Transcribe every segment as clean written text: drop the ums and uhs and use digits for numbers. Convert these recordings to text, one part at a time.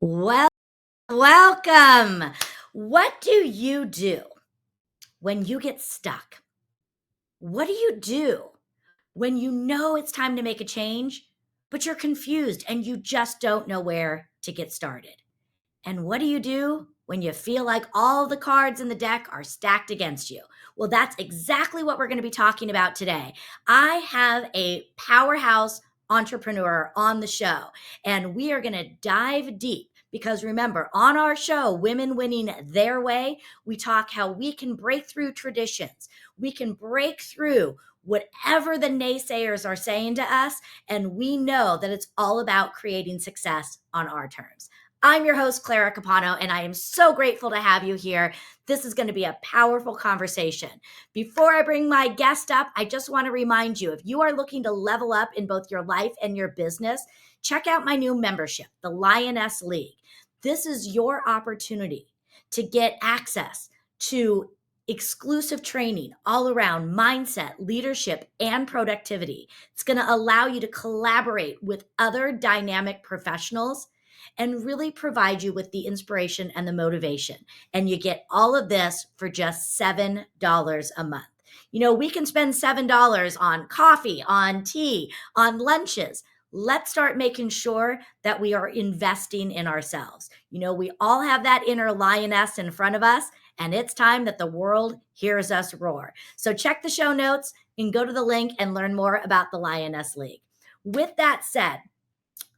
Well, welcome. What do you do when you get stuck? What do you do when you know it's time to make a change, but you're confused and you just don't know where to get started? And what do you do when you feel like all the cards in the deck are stacked against you? Well, that's exactly what we're going to be talking about today. I have a powerhouse entrepreneur on the show, and we are going to dive deep because remember, on our show, Women Winning Their Way, we talk how we can break through traditions. We can break through whatever the naysayers are saying to us, and we know that it's all about creating success on our terms. I'm your host, Clara Capano, and I am so grateful to have you here. This is going to be a powerful conversation. Before I bring my guest up, I just want to remind you, if you are looking to level up in both your life and your business, check out my new membership, the Lioness League. This is your opportunity to get access to exclusive training all around mindset, leadership, and productivity. It's going to allow you to collaborate with other dynamic professionals and really provide you with the inspiration and the motivation. And you get all of this for just $7 a month. You know, we can spend $7 on coffee, on tea, on lunches. Let's start making sure that we are investing in ourselves. You know, we all have that inner lioness in front of us, and it's time that the world hears us roar. So check the show notes and go to the link and learn more about the Lioness League. With that said,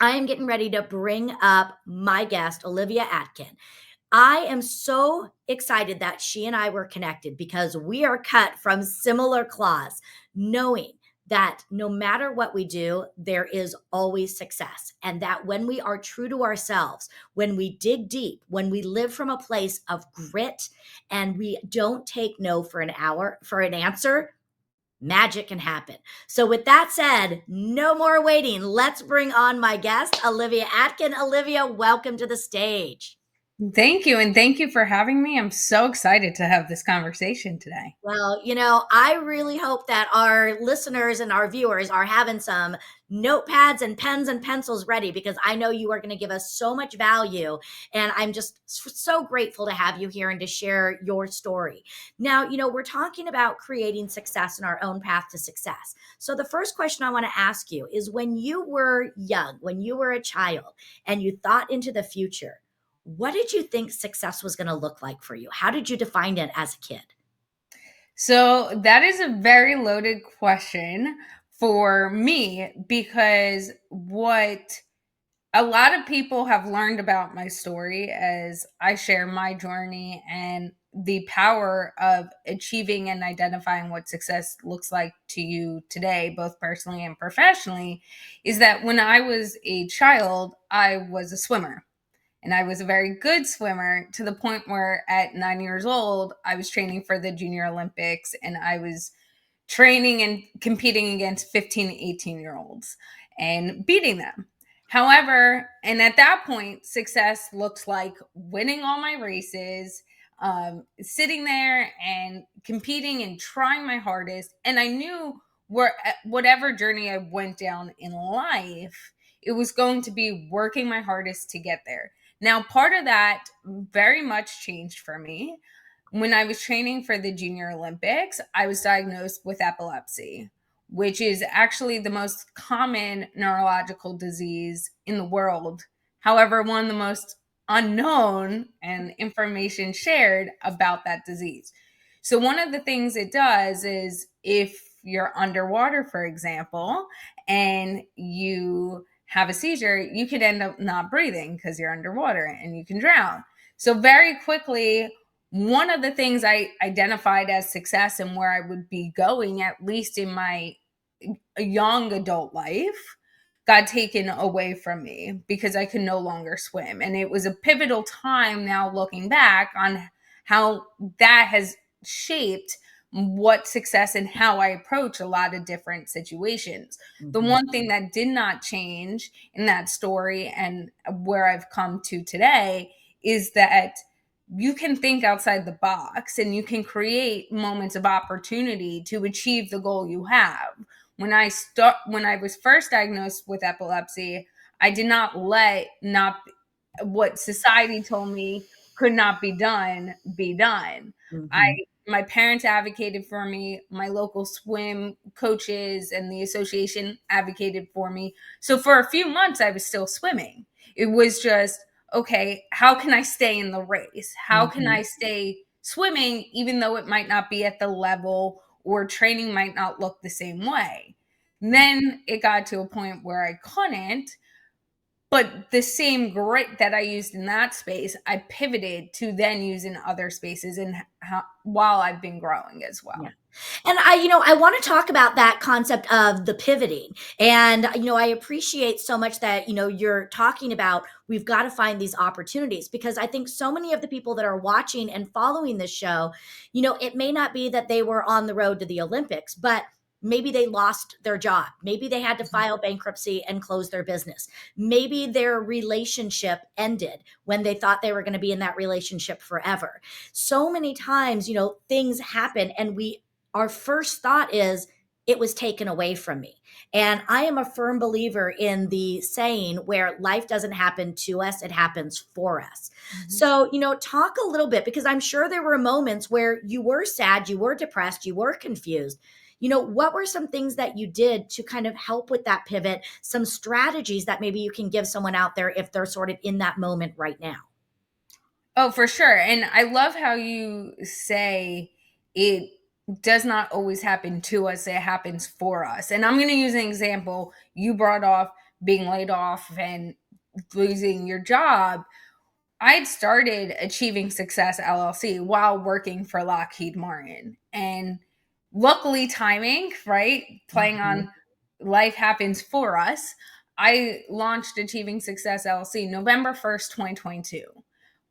I am getting ready to bring up my guest, Olivia Atkin. I am so excited that she and I were connected because we are cut from similar cloths, knowing that no matter what we do, there is always success. And that when we are true to ourselves, when we dig deep, when we live from a place of grit and we don't take no for an answer, magic can happen. So with that said, no more waiting. Let's bring on my guest, Olivia Atkin. Olivia, welcome to the stage. Thank you. And thank you for having me. I'm so excited to have this conversation today. Well, you know, I really hope that our listeners and our viewers are having some notepads and pens and pencils ready because I know you are going to give us so much value. And I'm just so grateful to have you here and to share your story. Now, you know, we're talking about creating success in our own path to success. So the first question I want to ask you is when you were young, when you were a child and you thought into the future, what did you think success was going to look like for you? How did you define it as a kid? So, that is a very loaded question for me because what a lot of people have learned about my story as I share my journey and the power of achieving and identifying what success looks like to you today, both personally and professionally, is that when I was a child, I was a swimmer. And I was a very good swimmer to the point where at 9 years old, I was training for the Junior Olympics and I was training and competing against 15, 18-year-olds and beating them. However, and at that point, success looked like winning all my races, sitting there and competing and trying my hardest. And I knew whatever journey I went down in life, it was going to be working my hardest to get there. Now, part of that very much changed for me. When I was training for the Junior Olympics, I was diagnosed with epilepsy, which is actually the most common neurological disease in the world. However, one of the most unknown and information shared about that disease. So, one of the things it does is if you're underwater, for example, and you have a seizure, you could end up not breathing because you're underwater and you can drown. So, very quickly, one of the things I identified as success and where I would be going, at least in my young adult life, got taken away from me because I could no longer swim. And it was a pivotal time now looking back on how that has shaped what success and how I approach a lot of different situations. The Mhm. one thing that did not change in that story and where I've come to today is that you can think outside the box and you can create moments of opportunity to achieve the goal you have. When I was first diagnosed with epilepsy, I did not let not what society told me could not be done. I Mhm. My parents advocated for me, my local swim coaches and the association advocated for me. So for a few months I was still swimming. It was just, okay, how can I stay in the race? How can Mhm. I stay swimming even though it might not be at the level or training might not look the same way? And then it got to a point where I couldn't, but the same grit that I used in that space, I pivoted to then use in other spaces and how, while I've been growing as Yeah. well. And I want to talk about that concept of the pivoting. And, I appreciate so much that, you're talking about we've got to find these opportunities because I think so many of the people that are watching and following this show, it may not be that they were on the road to the Olympics, but maybe they lost their job. Maybe they had to file bankruptcy and close their business. Maybe their relationship ended when they thought they were going to be in that relationship forever. So many times, things happen and our first thought is it was taken away from me. And I am a firm believer in the saying where life doesn't happen to us, it happens for us. Mhm. So, talk a little bit because I'm sure there were moments where you were sad, you were depressed, you were confused. What were some things that you did to kind of help with that pivot? Some strategies that maybe you can give someone out there if they're sort of in that moment right now? Oh, for sure. And I love how you say it does not always happen to us, it happens for us. And I'm going to use an example. You brought off being laid off and losing your job. I'd started Achieving Success LLC while working for Lockheed Martin. And luckily, timing, right? Playing Mhm. on life happens for us. I launched Achieving Success LLC November 1st, 2022.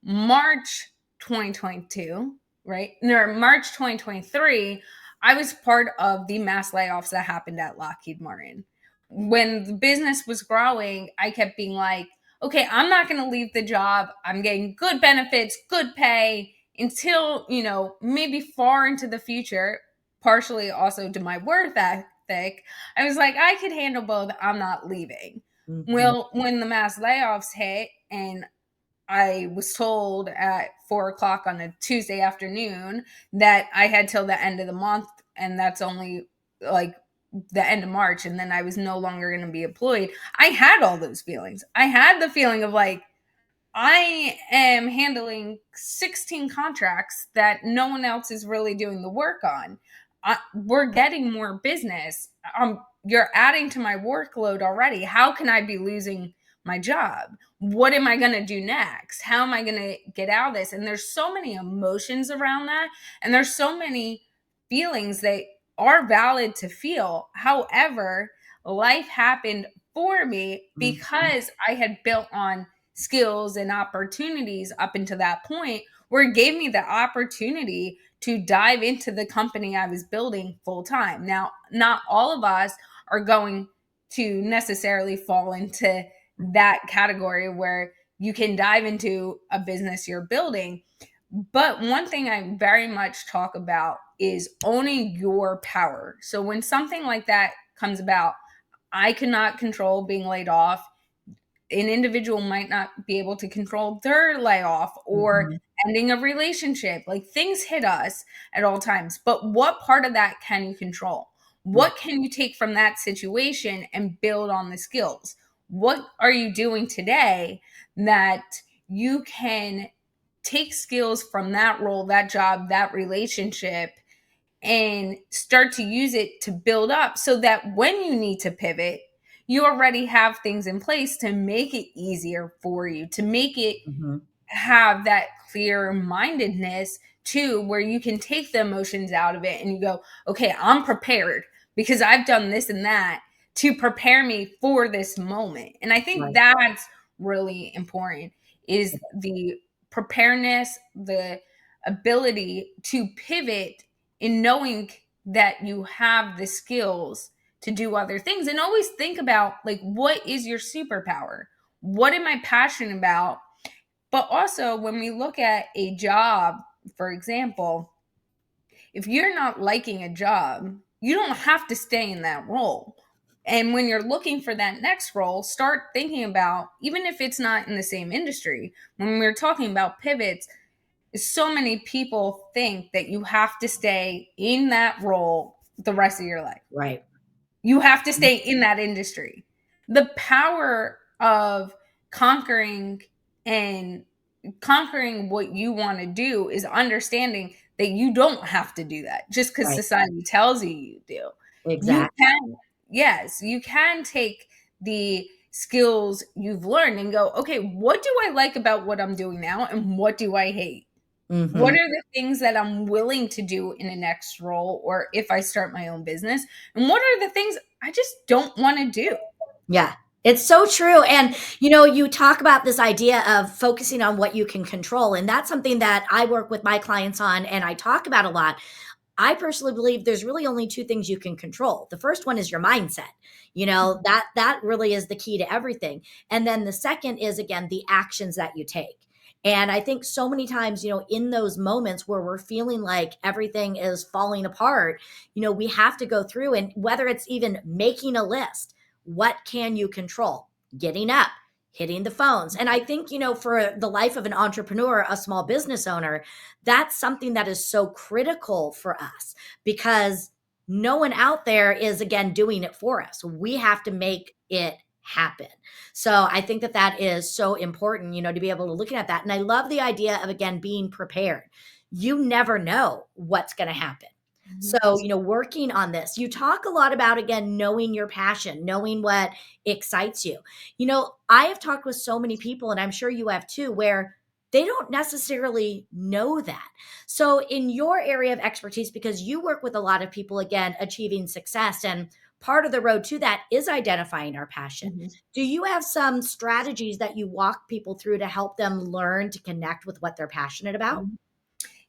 March 2022, right? No, March 2023, I was part of the mass layoffs that happened at Lockheed Martin. When the business was growing, I kept being like, okay, I'm not going to leave the job. I'm getting good benefits, good pay until, maybe far into the future, partially also to my worth ethic. I was like, I could handle both. I'm not leaving. Mhm. Well, when the mass layoffs hit and I was told at 4 o'clock on a Tuesday afternoon that I had till the end of the month, and that's only like the end of March, and then I was no longer going to be employed. I had all those feelings. I had the feeling of like, I am handling 16 contracts that no one else is really doing the work on. We're getting more business. You're adding to my workload already. How can I be losing my job? What am I going to do next? How am I going to get out of this? And there's so many emotions around that. And there's so many feelings that are valid to feel. However, life happened for me Mhm. because I had built on skills and opportunities up until that point where it gave me the opportunity to dive into the company I was building full time. Now, not all of us are going to necessarily fall into that category where you can dive into a business you're building. But one thing I very much talk about is owning your power. So when something like that comes about, I cannot control being laid off. An individual might not be able to control their layoff or Mhm. ending a relationship. Like things hit us at all times. But what part of that can you control? Yeah. What can you take from that situation and build on the skills? What are you doing today that you can take skills from that role, that job, that relationship, and start to use it to build up so that when you need to pivot, you already have things in place to make it easier for you, to make it Mhm. have that clear mindedness too, where you can take the emotions out of it and you go, okay, I'm prepared because I've done this and that to prepare me for this moment. And I think Right. that's really important is the preparedness, the ability to pivot in knowing that you have the skills to do other things and always think about like what is your superpower? What am I passionate about? But also, when we look at a job, for example, if you're not liking a job, you don't have to stay in that role. And when you're looking for that next role, start thinking about, even if it's not in the same industry, when we're talking about pivots, so many people think that you have to stay in that role the rest of your life. Right. You have to stay in that industry. The power of conquering and conquering what you want to do is understanding that you don't have to do that just because Right. society tells you you do. You Exactly. can, yes, you can take the skills you've learned and go, okay, what do I like about what I'm doing now and what do I hate? What Mhm. are the things that I'm willing to do in a next role or if I start my own business? And what are the things I just don't want to do? Yeah. It's so true. And, you talk about this idea of focusing on what you can control. And that's something that I work with my clients on and I talk about a lot. I personally believe there's really only two things you can control. The first one is your mindset. That really is the key to everything. And then the second is again the actions that you take. And I think so many times, in those moments where we're feeling like everything is falling apart, we have to go through and whether it's even making a list, what can you control? Getting up, hitting the phones. And I think, for the life of an entrepreneur, a small business owner, that's something that is so critical for us because no one out there is again doing it for us. We have to make it happen. So I think that that is so important, to be able to look at that. And I love the idea of again being prepared. You never know what's going to happen. Mhm. So, working on this, you talk a lot about again knowing your passion, knowing what excites you. I have talked with so many people, and I'm sure you have too, where they don't necessarily know that. So, in your area of expertise, because you work with a lot of people, again, achieving success, and part of the road to that is identifying our passion. Mhm. Do you have some strategies that you walk people through to help them learn to connect with what they're passionate about? Mhm.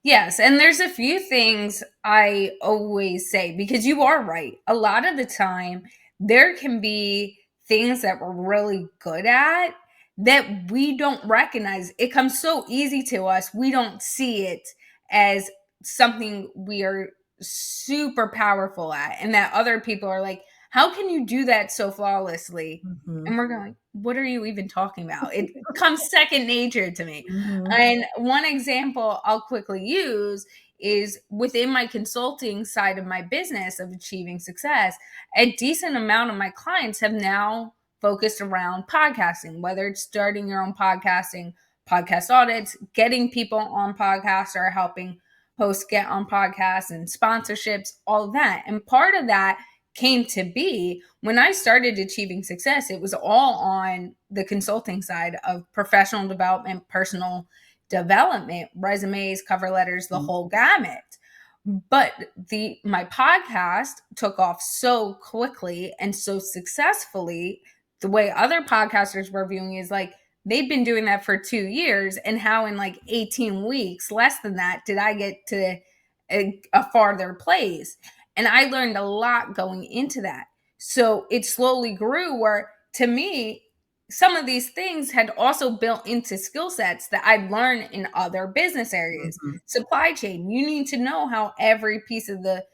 Yes, and there's a few things I always say because you are right. A lot of the time, there can be things that we're really good at that we don't recognize. It comes so easy to us, we don't see it as something we are super powerful at, and that other people are like, how can you do that so flawlessly? Mhm. And we're going, what are you even talking about? It comes second nature to me. Mhm. And one example I'll quickly use is within my consulting side of my business of achieving success, a decent amount of my clients have now focused around podcasting, whether it's starting your own podcasting, podcast audits, getting people on podcasts or helping hosts get on podcasts and sponsorships, all of that. And part of that came to be when I started achieving success, it was all on the consulting side of professional development, personal development, resumes, cover letters, the whole gamut. But the my podcast took off so quickly and so successfully. The way other podcasters were viewing is like they've been doing that for 2 years, and how in like 18 weeks, less than that, did I get to a farther place? And I learned a lot going into that. So it slowly grew where to me, some of these things had also built into skill sets that I'd learned in other business areas. Mhm. Supply chain, you need to know how every piece of the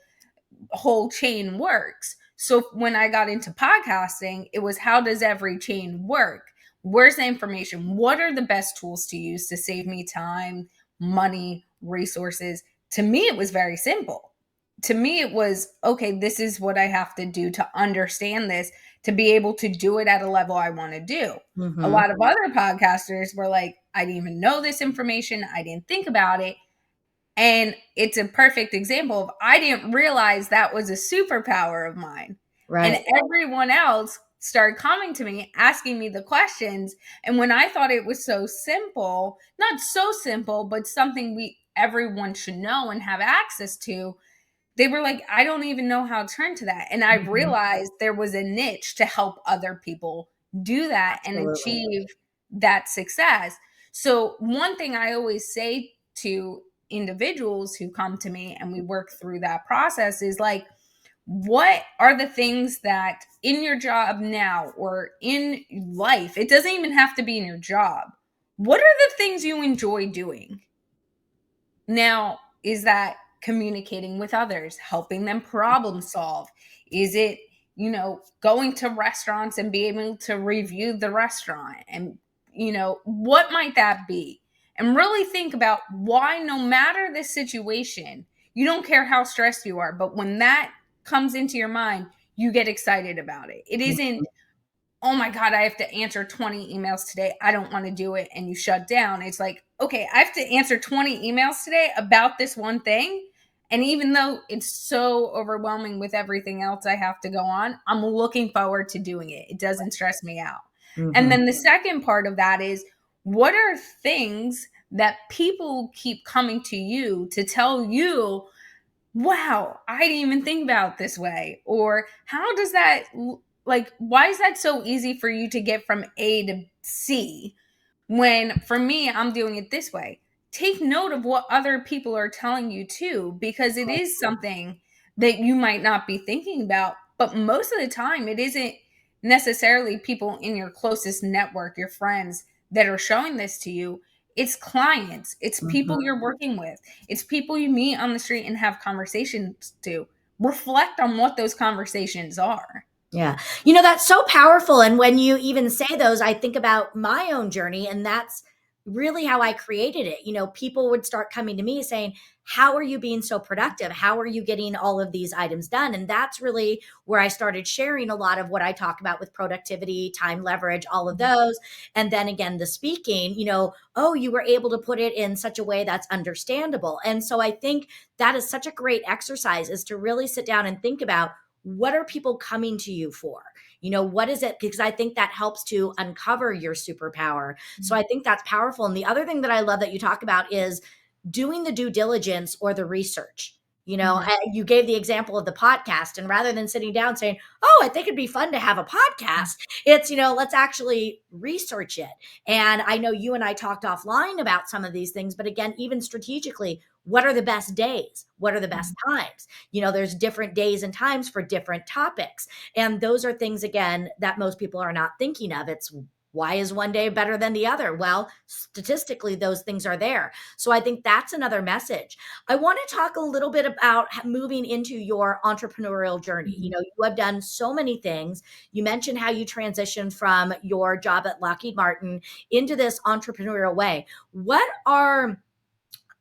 whole chain works. So when I got into podcasting, it was how does every chain work? Where's the information? What are the best tools to use to save me time, money, resources? To me, it was very simple. To me, it was okay, this is what I have to do to understand this, to be able to do it at a level I want to do. A Mhm. lot of other podcasters were like, I didn't even know this information. I didn't think about it. And it's a perfect example of I didn't realize that was a superpower of mine. And Right. everyone else started coming to me, asking me the questions. And when I thought it was so simple, not so simple, but something we everyone should know and have access to, they were like, I don't even know how to turn to that. And I Mhm. realized there was a niche to help other people do that and Absolutely. achieve that success. So, one thing I always say to individuals who come to me and we work through that process is like, what are the things that in your job now or in life, it doesn't even have to be in your job. What are the things you enjoy doing? Now, is that communicating with others, helping them problem solve? Is it, going to restaurants and be able to review the restaurant, and what might that be? And really think about why, no matter the situation, you don't care how stressed you are, but when that comes into your mind, you get excited about it. It isn't, oh my God, I have to answer 20 emails today, I don't want to do it, and you shut down. It's like, okay, I have to answer 20 emails today about this one thing. And even though it's so overwhelming with everything else I have to go on, I'm looking forward to doing it. It doesn't stress me out. And Mhm. then the second part of that is, what are things that people keep coming to you to tell you, wow, I didn't even think about it this way? Or how does that, like, why is that so easy for you to get from A to C, when for me, I'm doing it this way? Take note of what other people are telling you too, because it is something that you might not be thinking about. But most of the time, it isn't necessarily people in your closest network, your friends, that are showing this to you. It's clients, it's people Mhm. you're working with, it's people you meet on the street and have conversations to. Reflect on what those conversations are. Yeah. That's so powerful. And when you even say those, I think about my own journey, and that's really how I created it. People would start coming to me saying, how are you being so productive? How are you getting all of these items done? And that's really where I started sharing a lot of what I talk about with productivity, time leverage, all of those. And then again, the speaking, oh, you were able to put it in such a way that's understandable. And so I think that is such a great exercise, is to really sit down and think about, what are people coming to you for? What is it? Because I think that helps to uncover your superpower. So I think that's powerful. And the other thing that I love that you talk about is doing the due diligence or the research. Mhm. You gave the example of the podcast, and rather than sitting down saying, oh, I think it'd be fun to have a podcast, it's, let's actually research it. And I know you and I talked offline about some of these things, but again, even strategically, what are the best days? What are the best times? There's different days and times for different topics. And those are things, again, that most people are not thinking of. It's, why is one day better than the other? Well, statistically, those things are there. So I think that's another message. I want to talk a little bit about moving into your entrepreneurial journey. Mhm. You have done so many things. You mentioned how you transitioned from your job at Lockheed Martin into this entrepreneurial way. What are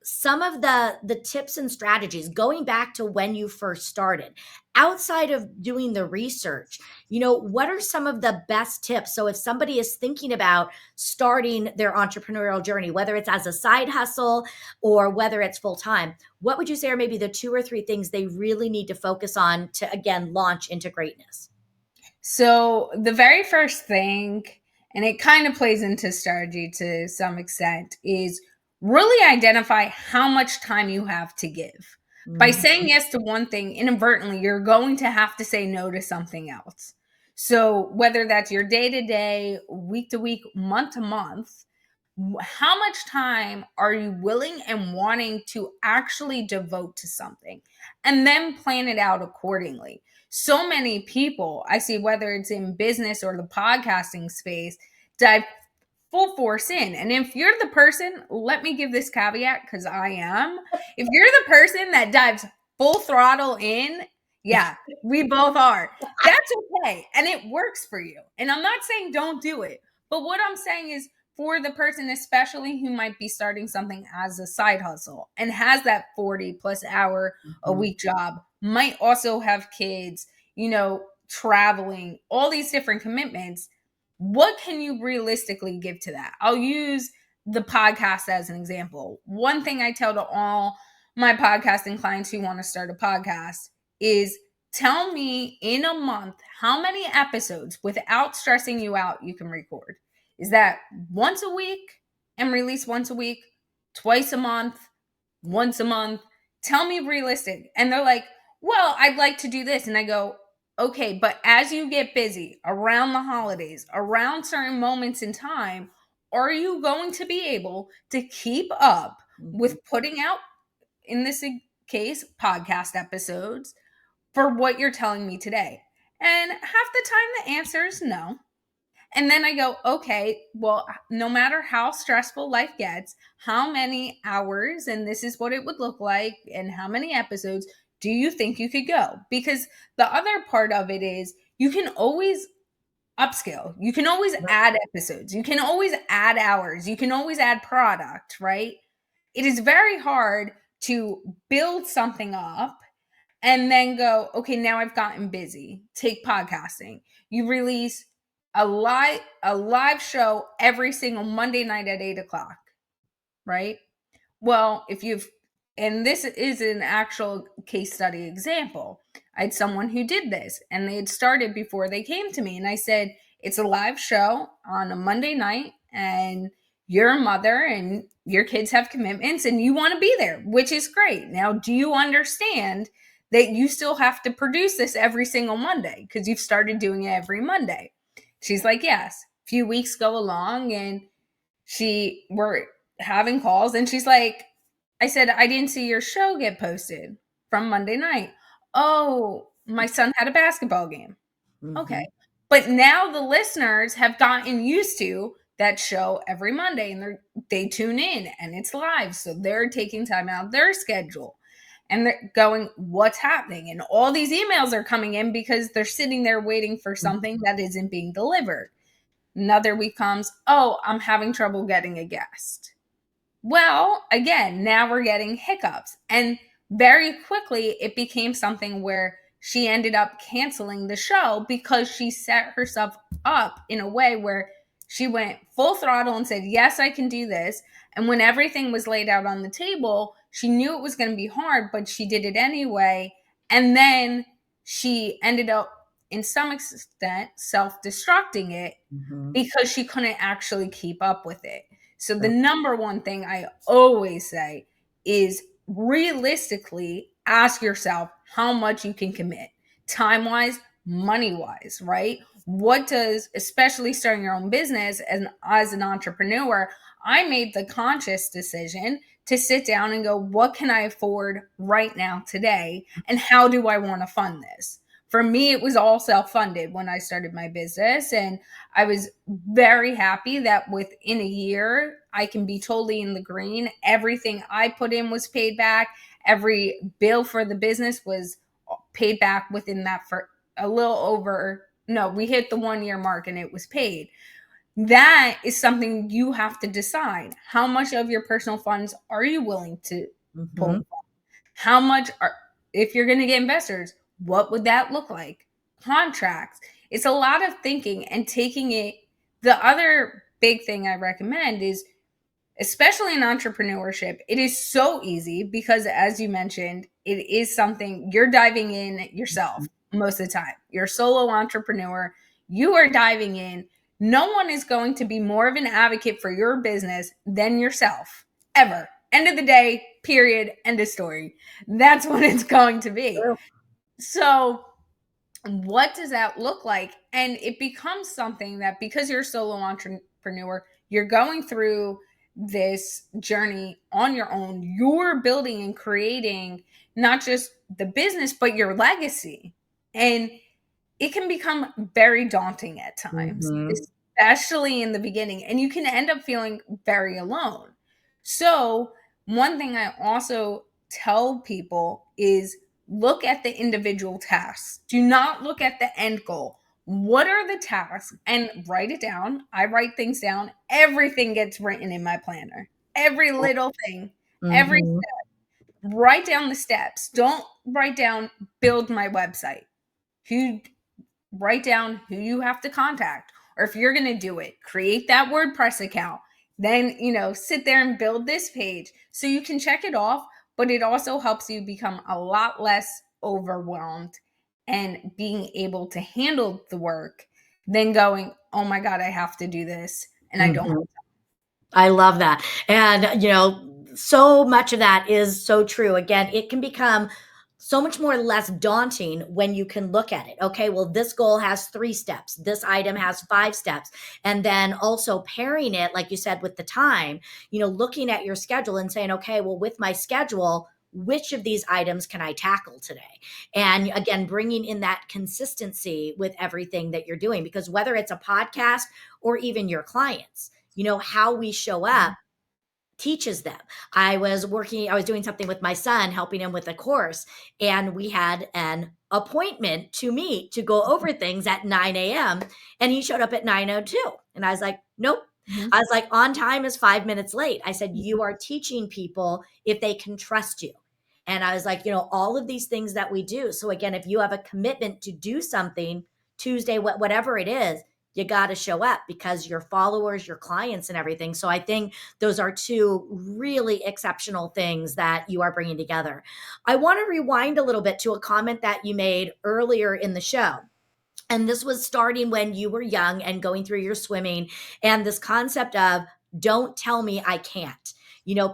some of the tips and strategies, going back to when you first started, outside of doing the research? What are some of the best tips? So if somebody is thinking about starting their entrepreneurial journey, whether it's as a side hustle or whether it's full time, what would you say are maybe the 2 or 3 things they really need to focus on to, again, launch into greatness? So the very first thing, and it kind of plays into strategy to some extent, is really identify how much time you have to give. By Mhm. saying yes to one thing, inadvertently, you're going to have to say no to something else. So whether that's your day to day, week to week, month to month, how much time are you willing and wanting to actually devote to something? And then plan it out accordingly. So many people I see, whether it's in business or the podcasting space, dive full force in. And if you're the person, let me give this caveat because I am. If you're the person that dives full throttle in, yeah, we both are. That's okay. And it works for you. And I'm not saying don't do it. But what I'm saying is, for the person, especially who might be starting something as a side hustle and has that 40 plus hour a Mhm. week job, might also have kids, traveling, all these different commitments. What can you realistically give to that? I'll use the podcast as an example. One thing I tell to all my podcasting clients who want to start a podcast is, tell me in a month how many episodes without stressing you out you can record. Is that once a week and release once a week, twice a month, once a month? Tell me realistic. And they're like, well, I'd like to do this. And I go, okay, but as you get busy around the holidays, around certain moments in time, are you going to be able to keep up Mhm. with putting out, in this case, podcast episodes for what you're telling me today? And half the time the answer is no. And then I go, okay, well, no matter how stressful life gets, how many hours, and this is what it would look like, and how many episodes do you think you could go? Because the other part of it is, you can always upscale. You can always add episodes. You can always add hours. You can always add product, right? It is very hard to build something up and then go, okay, now I've gotten busy. Take podcasting. You release a live show every single Monday night at 8 o'clock, right? Well, if you've, and this is an actual case study example. I had someone who did this and they had started before they came to me. And I said, it's a live show on a Monday night and you're a mother and your kids have commitments and you want to be there, which is great. Now, do you understand that you still have to produce this every single Monday because you've started doing it every Monday? She's like, yes. A few weeks go along and we're having calls and she's like, I said, I didn't see your show get posted from Monday night. Oh, my son had a basketball game. Okay. Mhm. But now the listeners have gotten used to that show every Monday and they tune in and it's live. So they're taking time out of their schedule and they're going, what's happening? And all these emails are coming in because they're sitting there waiting for something that isn't being delivered. Another week comes, oh, I'm having trouble getting a guest. Well, again, now we're getting hiccups. And very quickly, it became something where she ended up canceling the show because she set herself up in a way where she went full throttle and said, yes, I can do this. And when everything was laid out on the table, she knew it was going to be hard, but she did it anyway. And then she ended up, in some extent, self destructing it Mhm. because she couldn't actually keep up with it. So the number one thing I always say is realistically ask yourself how much you can commit, time wise, money wise, right? What does, especially starting your own business and as an entrepreneur, I made the conscious decision to sit down and go, what can I afford right now today? And how do I want to fund this? For me, it was all self funded when I started my business. And I was very happy that within a year, I can be totally in the green. Everything I put in was paid back. Every bill for the business was paid back within that for a little over. No, we hit the 1 year mark and it was paid. That is something you have to decide. How much of your personal funds are you willing to pull? Mhm. How much are, if you're going to get investors, what would that look like? Contracts. It's a lot of thinking and taking it. The other big thing I recommend is, especially in entrepreneurship, it is so easy because, as you mentioned, it is something you're diving in yourself most of the time. You're a solo entrepreneur, you are diving in. No one is going to be more of an advocate for your business than yourself, ever. End of the day, period, end of story. That's what it's going to be. True. So, what does that look like? And it becomes something that, because you're a solo entrepreneur, you're going through this journey on your own. You're building and creating not just the business, but your legacy. And it can become very daunting at times, Mhm. especially in the beginning. And you can end up feeling very alone. So, one thing I also tell people is look at the individual tasks. Do not look at the end goal. What are the tasks? And write it down. I write things down. Everything gets written in my planner. Every little thing, every Mhm. write down the steps. Don't write down build my website. Who Write down who you have to contact, or if you're going to do it, create that WordPress account. Then, sit there and build this page so you can check it off, but it also helps you become a lot less overwhelmed and being able to handle the work than going, oh my God, I have to do this and I don't. Mhm. I love that. And, so much of that is so true. Again, it can become so much more less daunting when you can look at it. Okay, well, this goal has 3 steps, this item has 5 steps. And then also pairing it, like you said, with the time, looking at your schedule and saying, okay, well, with my schedule, which of these items can I tackle today? And again, bringing in that consistency with everything that you're doing, because whether it's a podcast or even your clients, how we show up teaches them. I was doing something with my son, helping him with a course, and we had an appointment to meet to go over things at 9 a.m. And he showed up at 9:02. And I was like, nope. Mhm. I was like, on time is 5 minutes late. I said, you are teaching people if they can trust you. And I was like, all of these things that we do. So again, if you have a commitment to do something Tuesday, whatever it is, you got to show up because your followers, your clients, and everything. So I think those are two really exceptional things that you are bringing together. I want to rewind a little bit to a comment that you made earlier in the show. And this was starting when you were young and going through your swimming, and this concept of don't tell me I can't.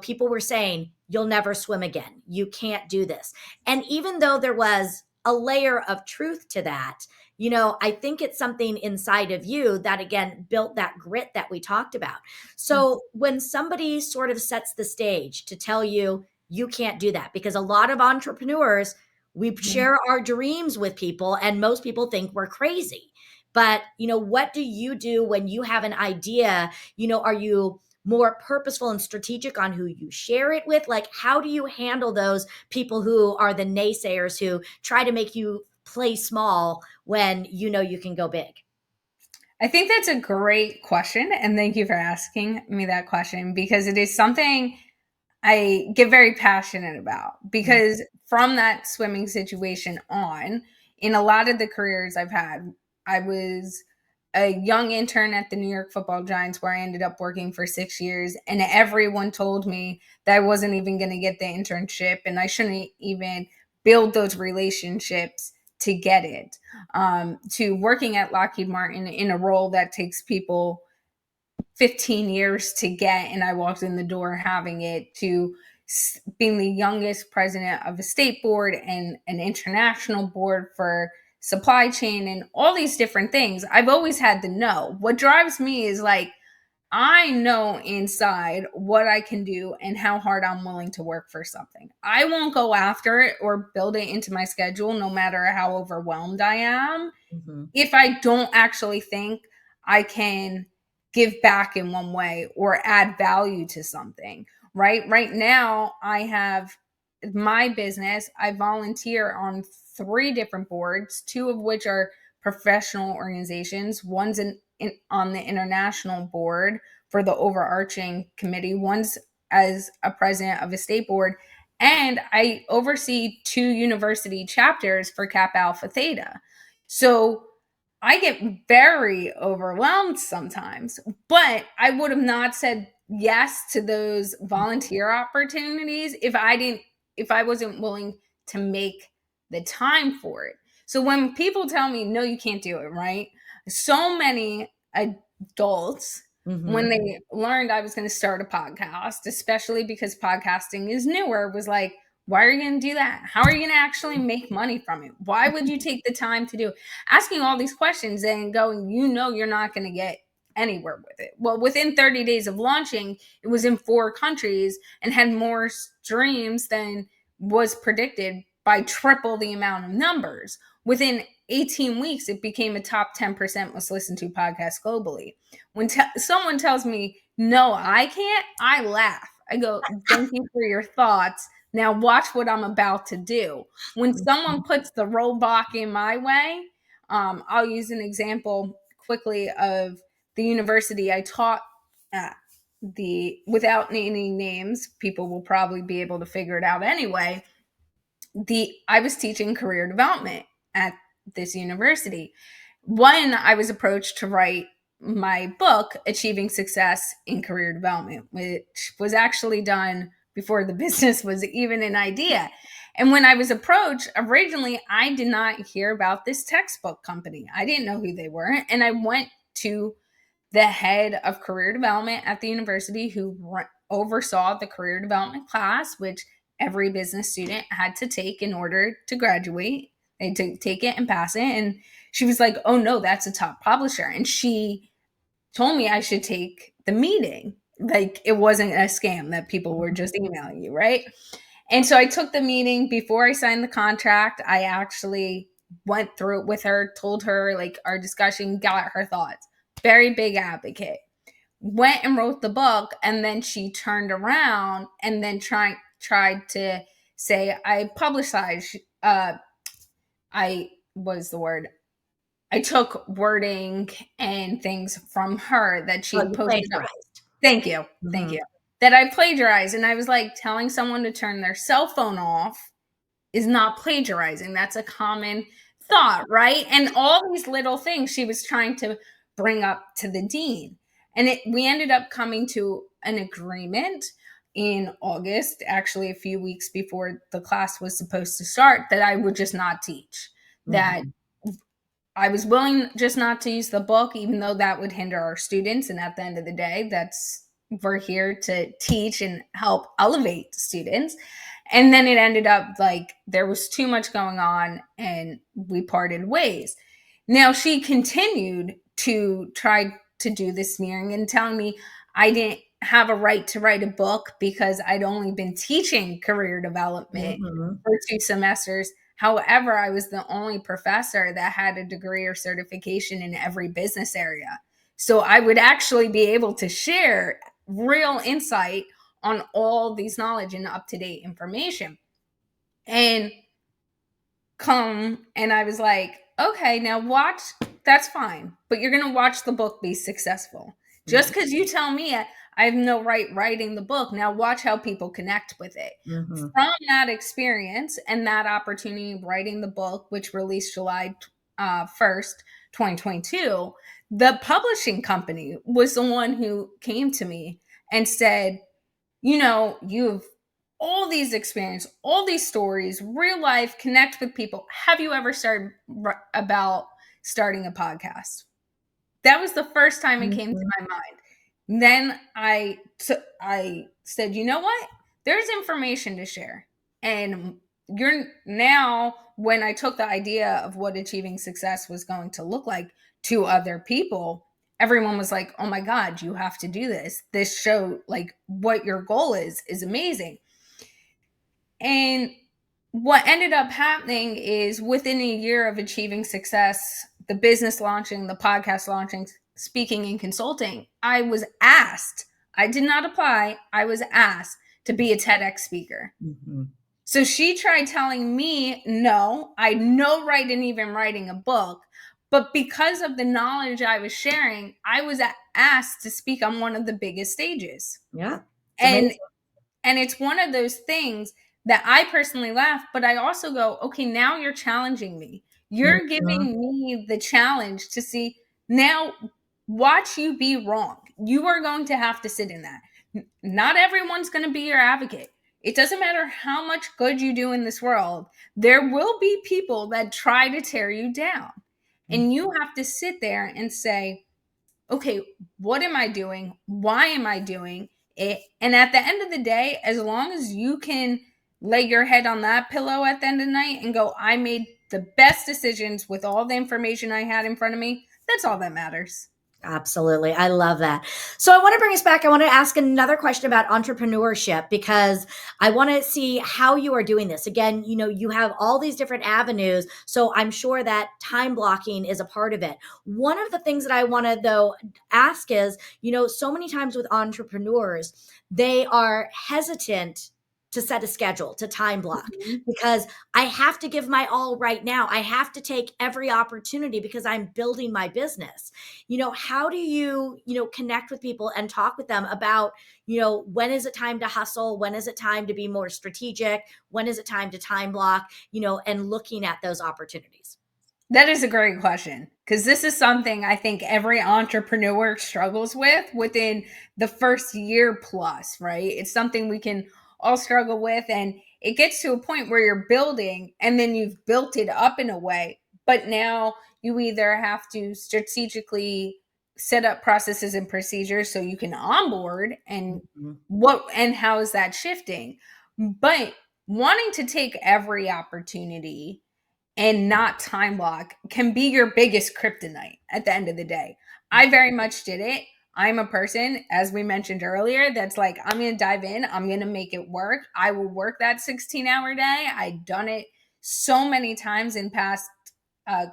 People were saying, you'll never swim again. You can't do this. And even though there was a layer of truth to that, I think it's something inside of you that, again, built that grit that we talked about. So when somebody sort of sets the stage to tell you, you can't do that, because a lot of entrepreneurs, we share our dreams with people and most people think we're crazy. But, what do you do when you have an idea? Are you more purposeful and strategic on who you share it with? Like, how do you handle those people who are the naysayers who try to make you play small when you can go big? I think that's a great question. And thank you for asking me that question, because it is something I get very passionate about. Because from that swimming situation on, in a lot of the careers I've had, I was a young intern at the New York Football Giants, where I ended up working for 6 years. And everyone told me that I wasn't even going to get the internship and I shouldn't even build those relationships to get it. To working at Lockheed Martin in a role that takes people 15 years to get, and I walked in the door having it, to being the youngest president of a state board and an international board for supply chain and all these different things. I've always had to know. What drives me is like, I know inside what I can do and how hard I'm willing to work for something. I won't go after it or build it into my schedule, no matter how overwhelmed I am, Mhm. if I don't actually think I can give back in one way or add value to something, right? Right now, I have my business. I volunteer on 3 different boards, 2 of which are professional organizations. One's on the international board for the overarching committee, one's as a president of a state board. And I oversee 2 university chapters for Kappa Alpha Theta. So I get very overwhelmed sometimes, but I would have not said yes to those volunteer opportunities if I wasn't willing to make the time for it. So when people tell me, no, you can't do it, right? So many adults, when Mhm. they learned I was going to start a podcast, especially because podcasting is newer, was like, why are you going to do that? How are you going to actually make money from it? Why would you take the time to do it? Asking all these questions and going, you're not going to get anywhere with it. Well, within 30 days of launching, it was in 4 countries and had more streams than was predicted by triple the amount of numbers. Within 18 weeks, it became a top 10% most listened to podcast globally. When someone tells me, no, I can't, I laugh. I go, thank you for your thoughts. Now watch what I'm about to do. When someone puts the roadblock in my way, I'll use an example quickly of the university I taught at. Without naming names, people will probably be able to figure it out anyway. I was teaching career development at this university. When I was approached to write my book, Achieving Success in Career Development, which was actually done before the business was even an idea. And when I was approached, originally, I did not hear about this textbook company. I didn't know who they were. And I went to the head of career development at the university, who oversaw the career development class, which every business student had to take in order to graduate. They had to take it and pass it. And she was like, oh no, that's a top publisher. And she told me I should take the meeting. Like, it wasn't a scam that people were just emailing you, right? And so I took the meeting. Before I signed the contract, I actually went through it with her, told her like our discussion, got her thoughts. Very big advocate. Went and wrote the book, and then she turned around and then tried to say I I was the word. I took wording and things from her that Oh, she you posted up. plagiarized. Thank you. Thank Mhm. you. That I plagiarized. And I was like, telling someone to turn their cell phone off is not plagiarizing. That's a common thought, right? And all these little things she was trying to bring up to the dean. And we ended up coming to an agreement in August, actually a few weeks before the class was supposed to start, that I would just not teach. That Mhm. I was willing just not to use the book, even though that would hinder our students. And at the end of the day, we're here to teach and help elevate students. And then it ended up like there was too much going on and we parted ways. Now she continued to try to do the smearing and telling me I didn't have a right to write a book because I'd only been teaching career development Mhm. for 2 semesters. However, I was the only professor that had a degree or certification in every business area. So I would actually be able to share real insight on all these knowledge and up to date information. And I was like, okay, now watch, that's fine, but you're going to watch the book be successful. Just Mhm. because you tell me I have no right writing the book, now watch how people connect with it. Mhm. From that experience and that opportunity of writing the book, which released July 1st, 2022, the publishing company was the one who came to me and said, you've all these experience, all these stories, real life, connect with people. Have you ever started about starting a podcast? That was the first time it came to Mhm. my mind. Then I said, you know what? There's information to share. And you're now, when I took the idea of what achieving success was going to look like to other people, everyone was like, oh my God, you have to do this. This show, like what your goal is amazing. And what ended up happening is within a year of achieving success, the business launching, the podcast launching, speaking and consulting, I was asked, I did not apply, I was asked to be a TEDx speaker. Mhm. So she tried telling me, no, I had no right in even writing a book. But because of the knowledge I was sharing, I was asked to speak on one of the biggest stages. Yeah. It's And amazing. and it's one of those things that I personally laugh, but I also go, okay, now you're challenging me. You're Mhm. giving me the challenge to see now, watch you be wrong. You are going to have to sit in that. Not everyone's going to be your advocate. It doesn't matter how much good you do in this world, there will be people that try to tear you down. Mhm. And you have to sit there and say, okay, what am I doing? Why am I doing it? And at the end of the day, as long as you can lay your head on that pillow at the end of the night and go, I made the best decisions with all the information I had in front of me, that's all that matters. Absolutely. I love that. So I want to bring us back. I want to ask another question about entrepreneurship because I want to see how you are doing this. Again, you have all these different avenues. So I'm sure that time blocking is a part of it. One of the things that I want to, though, ask is, so many times with entrepreneurs, they are hesitant to set a schedule, to time block, Mhm. because I have to give my all right now. I have to take every opportunity because I'm building my business. How do you connect with people and talk with them about, when is it time to hustle? When is it time to be more strategic? When is it time to time block, and looking at those opportunities? That is a great question because this is something I think every entrepreneur struggles with within the first year plus, right? It's something we can all struggle with. And it gets to a point where you're building and then you've built it up in a way, but now you either have to strategically set up processes and procedures so you can onboard and Mhm. how is that shifting? But wanting to take every opportunity and not time block can be your biggest kryptonite at the end of the day. I very much did it. I'm a person, as we mentioned earlier, that's like, I'm going to dive in. I'm going to make it work. I will work that 16-hour day. I've done it so many times in past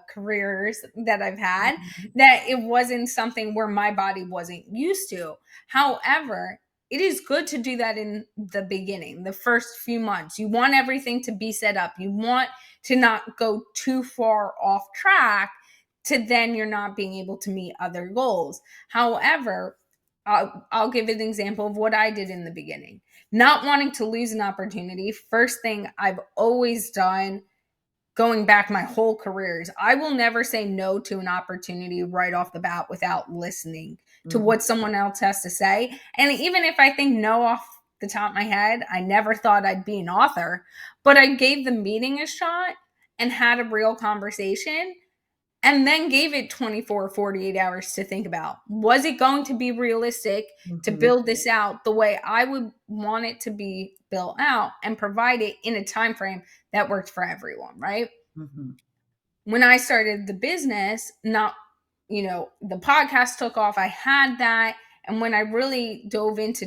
careers that I've had Mhm. that it wasn't something where my body wasn't used to. However, it is good to do that in the beginning, the first few months. You want everything to be set up. You want to not go too far off track to then you're not being able to meet other goals. However, I'll give an example of what I did in the beginning. Not wanting to lose an opportunity. First thing I've always done going back my whole career is I will never say no to an opportunity right off the bat without listening to Mhm. what someone else has to say. And even if I think no off the top of my head, I never thought I'd be an author, but I gave the meeting a shot and had a real conversation and then gave it 24, 48 hours to think about. Was it going to be realistic to Mhm. build this out the way I would want it to be built out and provide it in a time frame that worked for everyone, right? Mhm. When I started the business, not, the podcast took off. I had that. And when I really dove into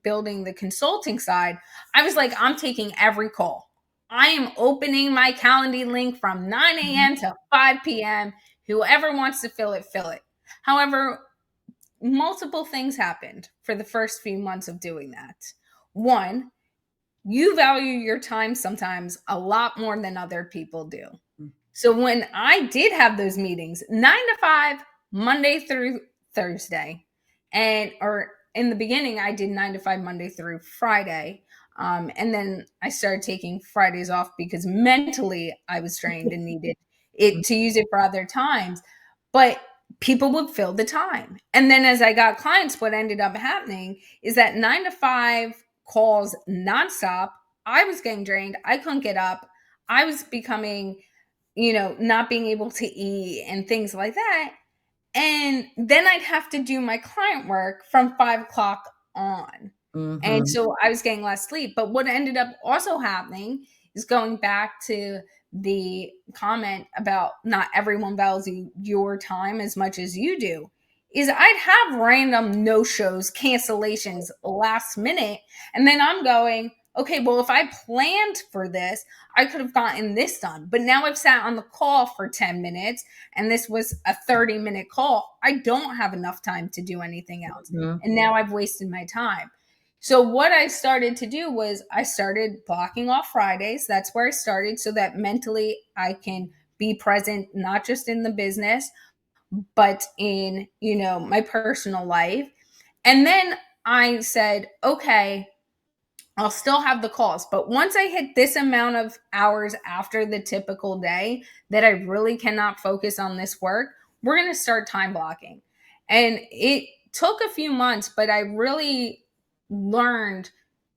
building the consulting side, I was like, I'm taking every call. I am opening my Calendly link from 9 Mhm. a.m. to 5 p.m. Whoever wants to fill it, fill it. However, multiple things happened for the first few months of doing that. One, you value your time sometimes a lot more than other people do. So when I did have those meetings, 9 to 5, Monday through Thursday, or in the beginning, I did 9 to 5, Monday through Friday. And then I started taking Fridays off because mentally I was strained and needed it to use it for other times. But people would fill the time. And then as I got clients, what ended up happening is that 9 to 5 calls nonstop. I was getting drained. I couldn't get up. I was becoming, not being able to eat and things like that. And then I'd have to do my client work from 5 o'clock on. And Mhm. so I was getting less sleep. But what ended up also happening is going back to the comment about not everyone values your time as much as you do, is I'd have random no shows, cancellations last minute. And then I'm going, okay, well, if I planned for this, I could have gotten this done. But now I've sat on the call for 10 minutes and this was a 30-minute call. I don't have enough time to do anything else. Mhm. And now I've wasted my time. So what I started to do was I started blocking off Fridays. That's where I started so that mentally I can be present, not just in the business, but in, my personal life. And then I said, okay, I'll still have the calls, but once I hit this amount of hours after the typical day that I really cannot focus on this work, we're going to start time blocking. And it took a few months, but I really learned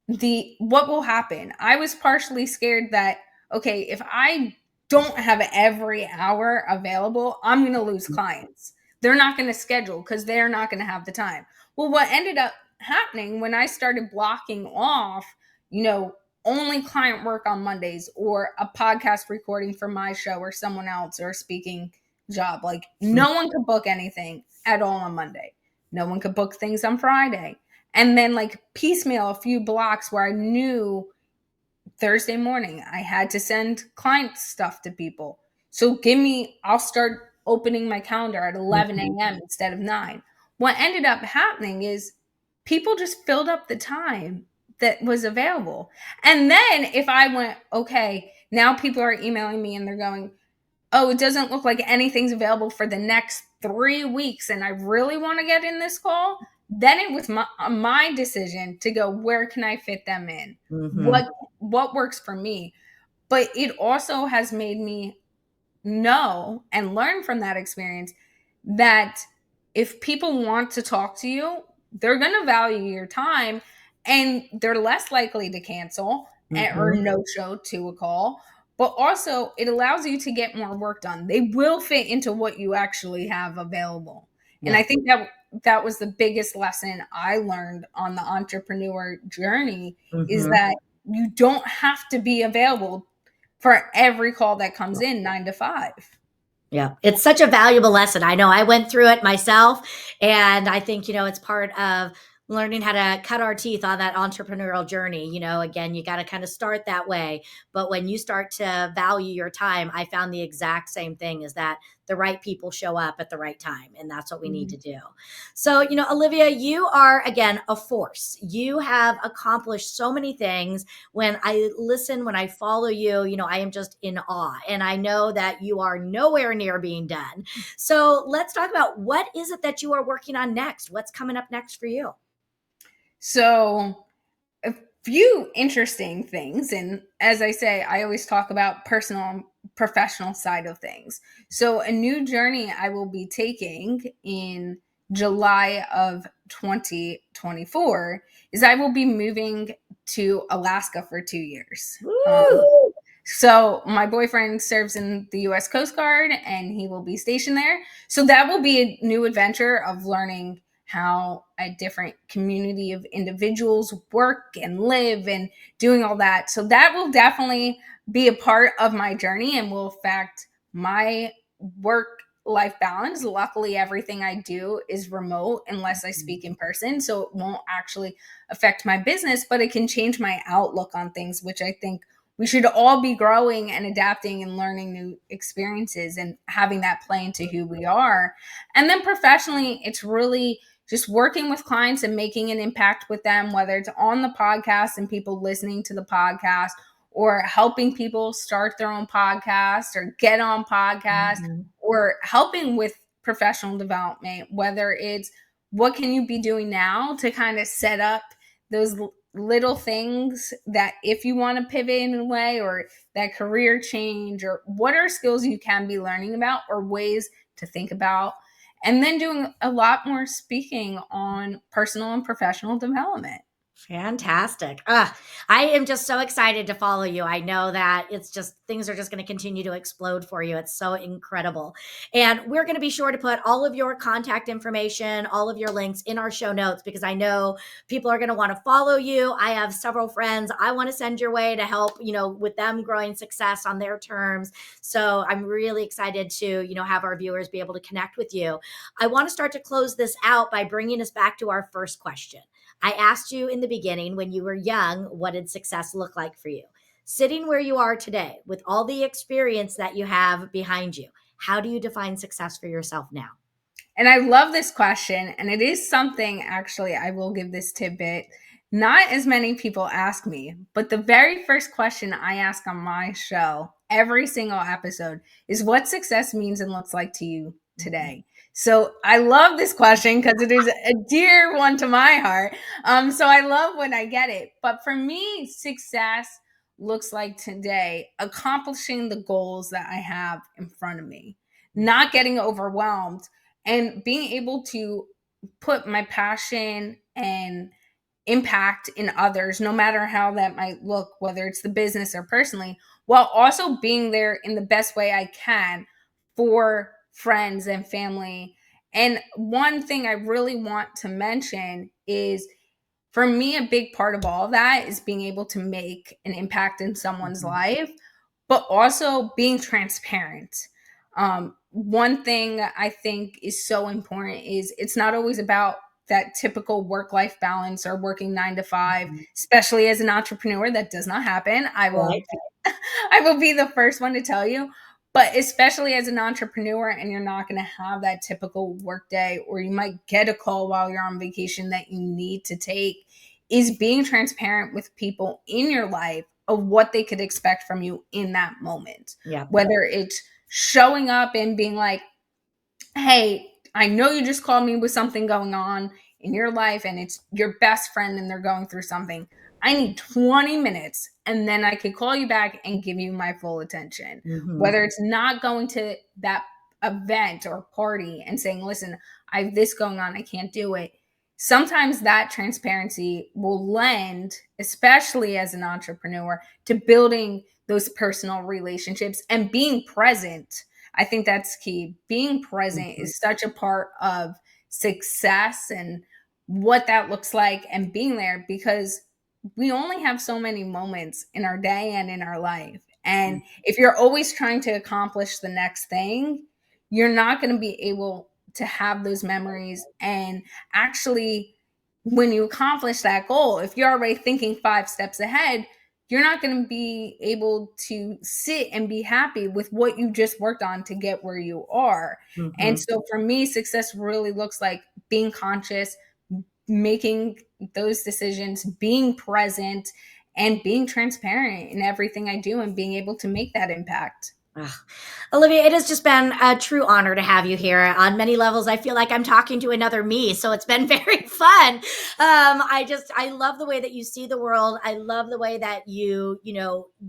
the what will happen. I was partially scared that okay, if I don't have every hour available, I'm going to lose clients. They're not going to schedule cuz they're not going to have the time. Well, what ended up happening when I started blocking off, you know, only client work on Mondays or a podcast recording for my show or someone else or a speaking job. Like no one could book anything at all on Monday. No one could book things on Friday. And then like piecemeal a few blocks where I knew Thursday morning I had to send client stuff to people. So I'll start opening my calendar at 11 Mhm. a.m. instead of 9. What ended up happening is people just filled up the time that was available. And then if I went, okay, now people are emailing me and they're going, oh, it doesn't look like anything's available for the next 3 weeks and I really want to get in this call, then it was my decision to go, where can I fit them in? Mhm. What works for me? But it also has made me know and learn from that experience that if people want to talk to you, they're going to value your time and they're less likely to cancel or Mhm. no show to a call. But also, it allows you to get more work done. They will fit into what you actually have available. And Yeah. I think that was the biggest lesson I learned on the entrepreneur journey is Mhm. that you don't have to be available for every call that comes in 9 to 5. Yeah, it's such a valuable lesson. I know I went through it myself, and I think, it's part of learning how to cut our teeth on that entrepreneurial journey. Again, you got to kind of start that way. But when you start to value your time, I found the exact same thing is that the right people show up at the right time. And that's what we need Mhm. to do. So, Olivia, you are, again, a force. You have accomplished so many things. When I listen, when I follow you, I am just in awe. And I know that you are nowhere near being done. So let's talk about, what is it that you are working on next? What's coming up next for you? So, a few interesting things. And as I say, I always talk about personal and professional side of things. So, a new journey I will be taking in July of 2024 is I will be moving to Alaska for 2 years. Woo! So my boyfriend serves in the U.S. Coast Guard, and he will be stationed there. So that will be a new adventure of learning how a different community of individuals work and live and doing all that. So that will definitely be a part of my journey and will affect my work life balance. Luckily, everything I do is remote unless I speak in person. So it won't actually affect my business, but it can change my outlook on things, which I think we should all be growing and adapting and learning new experiences and having that play into who we are. And then professionally, it's really just working with clients and making an impact with them, whether it's on the podcast and people listening to the podcast, or helping people start their own podcast or get on podcasts, Mhm. or helping with professional development, whether it's what can you be doing now to kind of set up those little things that if you want to pivot in a way, or that career change, or what are skills you can be learning about or ways to think about, and then doing a lot more speaking on personal and professional development. Fantastic. I am just so excited to follow you. I know that it's just, things are just going to continue to explode for you. It's so incredible. And we're going to be sure to put all of your contact information, all of your links in our show notes, because I know people are going to want to follow you. I have several friends I want to send your way to help, with them growing success on their terms. So I'm really excited to, have our viewers be able to connect with you. I want to start to close this out by bringing us back to our first question. I asked you in the beginning, when you were young, what did success look like for you? Sitting where you are today, with all the experience that you have behind you, how do you define success for yourself now? And I love this question. And it is something, actually, I will give this tidbit. Not as many people ask me, but the very first question I ask on my show, every single episode, is what success means and looks like to you today. So I love this question because it is a dear one to my heart. So I love when I get it. But for me, success looks like today accomplishing the goals that I have in front of me, not getting overwhelmed, and being able to put my passion and impact in others, no matter how that might look, whether it's the business or personally, while also being there in the best way I can for friends and family. And one thing I really want to mention is, for me, a big part of all of that is being able to make an impact in someone's Mhm. life, but also being transparent. One thing I think is so important is it's not always about that typical work life balance or working 9 to 5, Mhm. especially as an entrepreneur. That does not happen. Right. I will be the first one to tell you. But especially as an entrepreneur, and you're not going to have that typical work day, or you might get a call while you're on vacation that you need to take, is being transparent with people in your life of what they could expect from you in that moment. Yeah. Whether it's showing up and being like, hey, I know you just called me with something going on in your life and it's your best friend and they're going through something. I need 20 minutes and then I could call you back and give you my full attention. Mhm. Whether it's not going to that event or party and saying, listen, I have this going on, I can't do it. Sometimes that transparency will lend, especially as an entrepreneur, to building those personal relationships and being present. I think that's key. Being present Mhm. is such a part of success and what that looks like, and being there, because we only have so many moments in our day and in our life. And if you're always trying to accomplish the next thing, you're not going to be able to have those memories. And actually, when you accomplish that goal, if you're already thinking 5 steps ahead, you're not going to be able to sit and be happy with what you just worked on to get where you are. And Mhm. so for me, success really looks like being conscious, making those decisions, being present, and being transparent in everything I do and being able to make that impact. Ugh. Olivia, it has just been a true honor to have you here. On many levels, I feel like I'm talking to another me, so it's been very fun. I love the way that you see the world. I love the way that you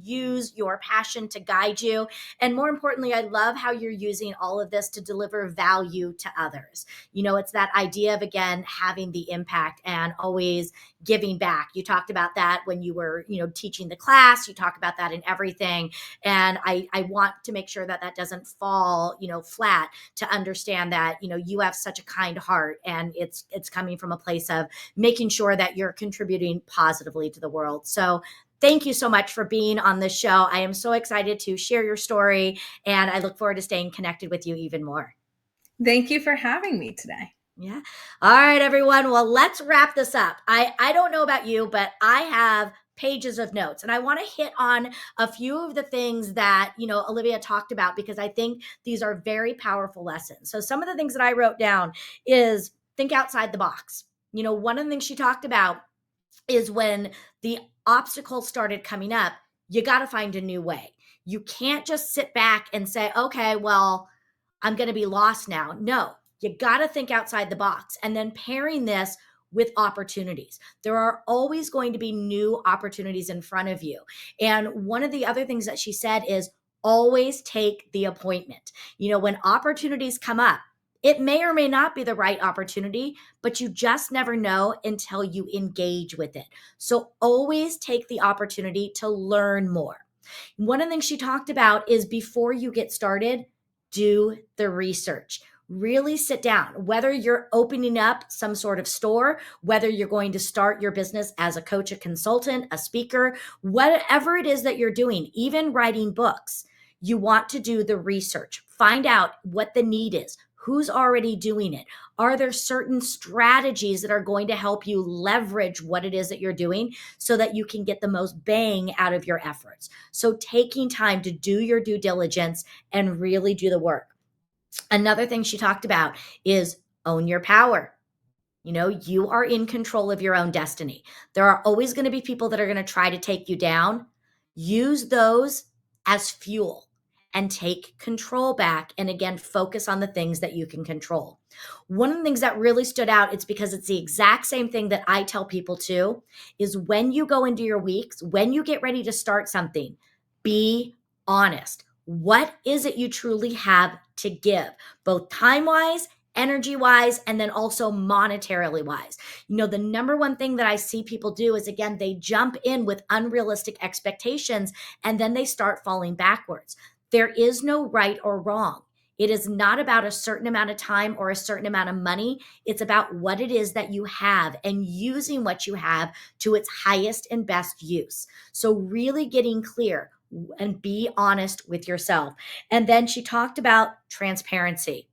use your passion to guide you, and more importantly, I love how you're using all of this to deliver value to others. It's that idea of again having the impact and always giving back. You talked about that when you were, teaching the class. You talk about that in everything, and I want to make sure that that doesn't fall flat, to understand that you have such a kind heart, and it's coming from a place of making sure that you're contributing positively to the world. So thank you so much for being on this show. I am so excited to share your story, and I look forward to staying connected with you even more. Thank you for having me today. Yeah. All right, everyone. Well, let's wrap this up. I don't know about you, but I have pages of notes, and I want to hit on a few of the things that, Olivia talked about, because I think these are very powerful lessons. So some of the things that I wrote down is think outside the box. One of the things she talked about is when the obstacles started coming up, you got to find a new way. You can't just sit back and say, okay, well, I'm going to be lost now. No, you got to think outside the box, and then pairing this with opportunities. There are always going to be new opportunities in front of you. And one of the other things that she said is always take the appointment. When opportunities come up, it may or may not be the right opportunity, but you just never know until you engage with it. So always take the opportunity to learn more. One of the things she talked about is before you get started, do the research. Really sit down, whether you're opening up some sort of store, whether you're going to start your business as a coach, a consultant, a speaker, whatever it is that you're doing, even writing books, you want to do the research. Find out what the need is. Who's already doing it? Are there certain strategies that are going to help you leverage what it is that you're doing so that you can get the most bang out of your efforts? So taking time to do your due diligence and really do the work. Another thing she talked about is own your power. You are in control of your own destiny. There are always going to be people that are going to try to take you down. Use those as fuel and take control back. And again, focus on the things that you can control. One of the things that really stood out, it's because it's the exact same thing that I tell people too, is when you go into your weeks, when you get ready to start something, be honest. What is it you truly have to give, both time wise, energy wise, and then also monetarily wise? The number one thing that I see people do is, again, they jump in with unrealistic expectations and then they start falling backwards. There is no right or wrong. It is not about a certain amount of time or a certain amount of money. It's about what it is that you have and using what you have to its highest and best use. So really getting clear and be honest with yourself. And then she talked about transparency.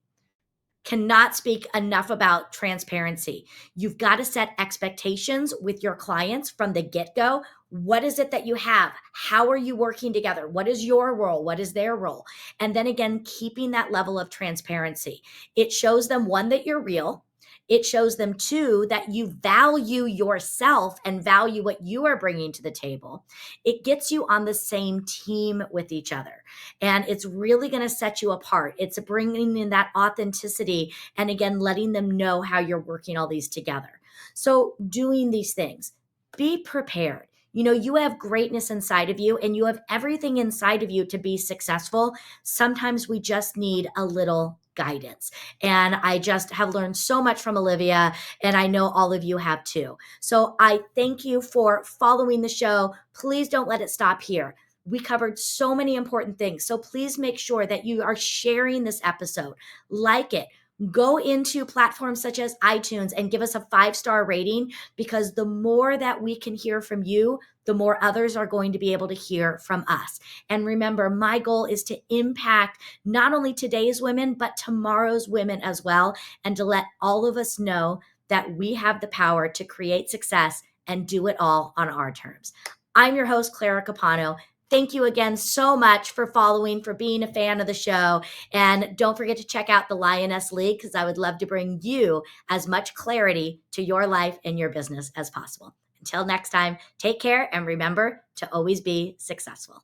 Cannot speak enough about transparency. You've got to set expectations with your clients from the get-go. What is it that you have? How are you working together? What is your role? What is their role? And then again, keeping that level of transparency. It shows them, one, that you're real. It shows them, two, that you value yourself and value what you are bringing to the table. It gets you on the same team with each other. And it's really going to set you apart. It's bringing in that authenticity and again, letting them know how you're working all these together. So doing these things, be prepared. You have greatness inside of you and you have everything inside of you to be successful. Sometimes we just need a little guidance. And I just have learned so much from Olivia, and I know all of you have too. So I thank you for following the show. Please don't let it stop here. We covered so many important things. So please make sure that you are sharing this episode, like it. Go into platforms such as iTunes and give us a 5-star rating, because the more that we can hear from you, the more others are going to be able to hear from us. And remember, my goal is to impact not only today's women, but tomorrow's women as well, and to let all of us know that we have the power to create success and do it all on our terms. I'm your host, Clara Capano. Thank you again so much for following, for being a fan of the show. And don't forget to check out the Lioness League, because I would love to bring you as much clarity to your life and your business as possible. Until next time, take care and remember to always be successful.